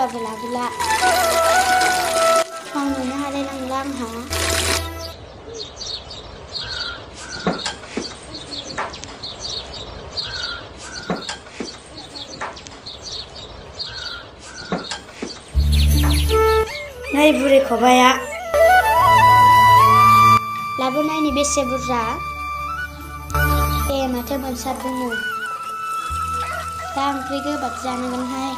फैबाबो लाबोला मावनोनो हालाय लांला आंहा नै बुरि खबाया लाबोनायनि बेसे बुरजा ए माथो मोनसाबदोंनो दा ओंख्रि गोबाब जानांगोनहाय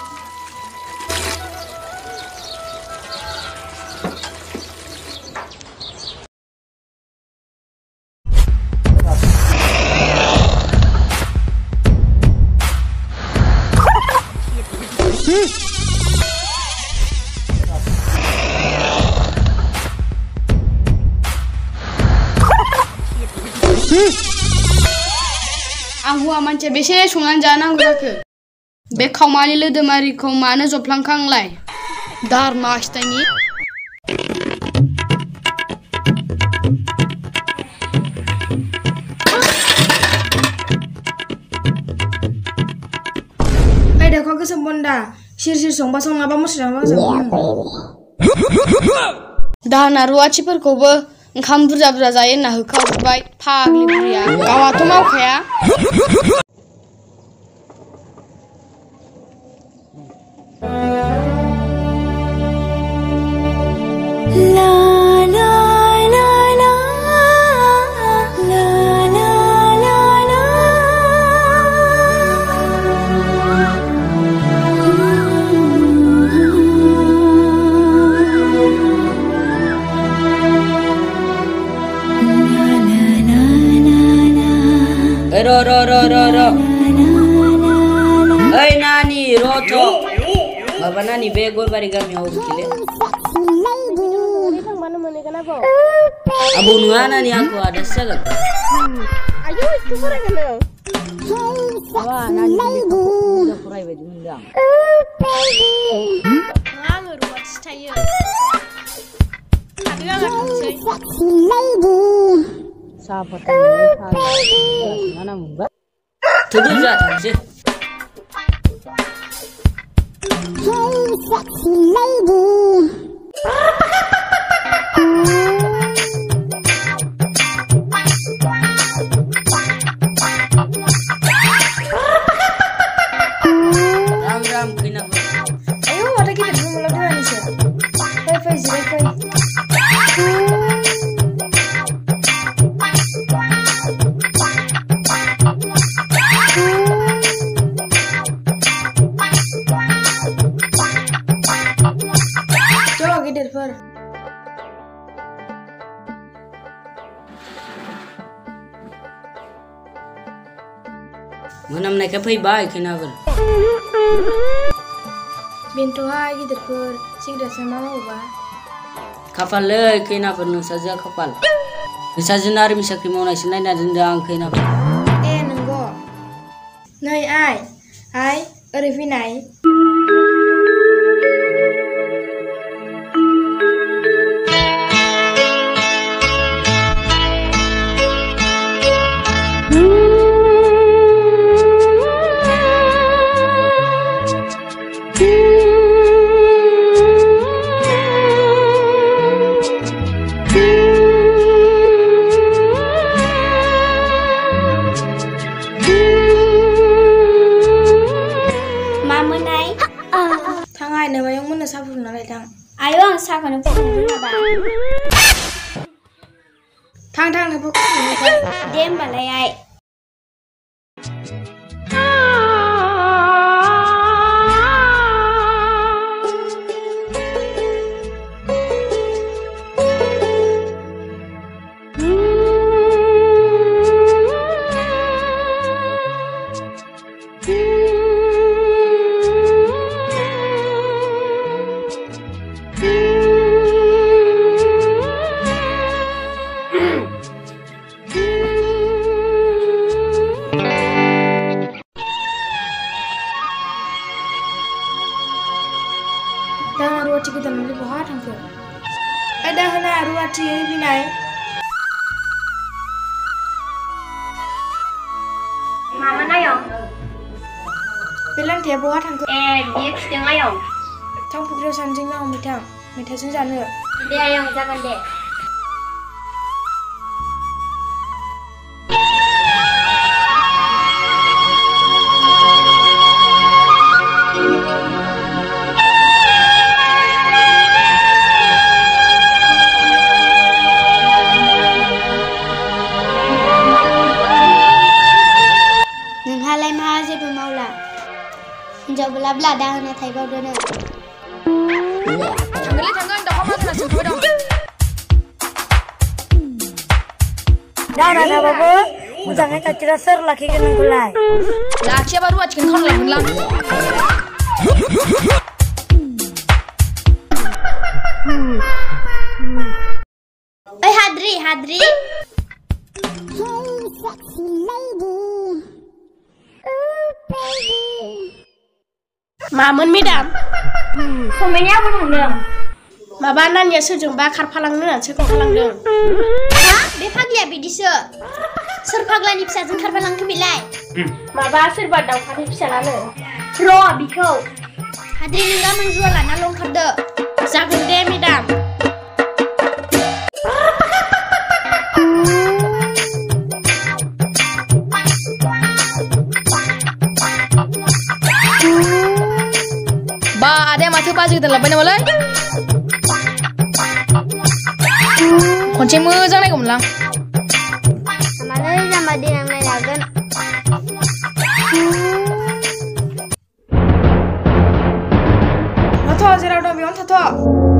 आं हौवा मानसिया बेसे संनानै जानांगौ जाखो बे खावमानि लोदोमारिखौ मानो जफ्लांखो आंलाय दार मासथायनि ओइ देखो गोसोम बन्दा सिर सिर संबा संनाबा मुसुराबा दाहोना रुवाथिफोरखौबो ओंखाम बुरजा बुरजा जायो होनना होखाजोब्बाय फाग्लि बुरिया गावहाथ' मावखाया रो ओइ नानी रोथ माबा नानी बे गयबारि गामियाव गेले आबौ नङा नानी आंखौ आदासो जागोन आयौ इखौ फरायगोन माबा नानी बेखौ फरायबायदि मोनदों आङो रुवाथि थायो थादो आङो थांसै साफात mana mbak tuh jatuh sih sexy lady ram kenapa ayo ada kita belum mulai nih sih fai Menam naik apa baik kenapa? Bentuhai gitu pur, sih sama mau ba? Kapal le kenapa nu saja kapal? Saja nari bisa krimona sini nari dendang kenapa? Nenggo, nai ai, Revinai. Ayo ang saka ng pagkakas ba? Thang na pagkakas. Dem balay ay. ruwati kita nanti buat angker. Ada hana ruwati ini binai. Mama na yong. Bilang dia buat angker. Dia kita ngayong. थां फुख्रियाव सानैजों ना हमनो थां मैथाजों जानो दे आयं जागोन दे नोंहालाय मा जेबो मावला हिनजावब्ला ब्लाडा होना थाइबावदोनो थांगोन दाउखा माथाना सोंखाबाय दं दाना दाबाबो मोजाङै खाथिरा सोर लाखिगोन नोंखौलाय लाखियाबा रुवाथिखौनो खालामलांगोनलां ओइ हाद्रि मामोन मेडाम समायना आबो थांदों माबा नानिया सोरजोंबा खारफालांनो होननानैसो कल खालामदों हा बे फाग्लिया बिदिसो सोर फाग्लानि फिसाजों खारफालांखो बेलाय माबा सोरबा दाउखानि फिसालानो र' बिखौ हाद्रि नों गाबोन जुवा लाना लंखारदो जागोन दे मेडाम बा आदाया माथो बाजै गोदान लाबोबाय नामालै खनसे मोजां नायगौमोनलां मालै जाम्बा देनां नायलागोन थाथ' जेराव दं बेयावनो थाथ'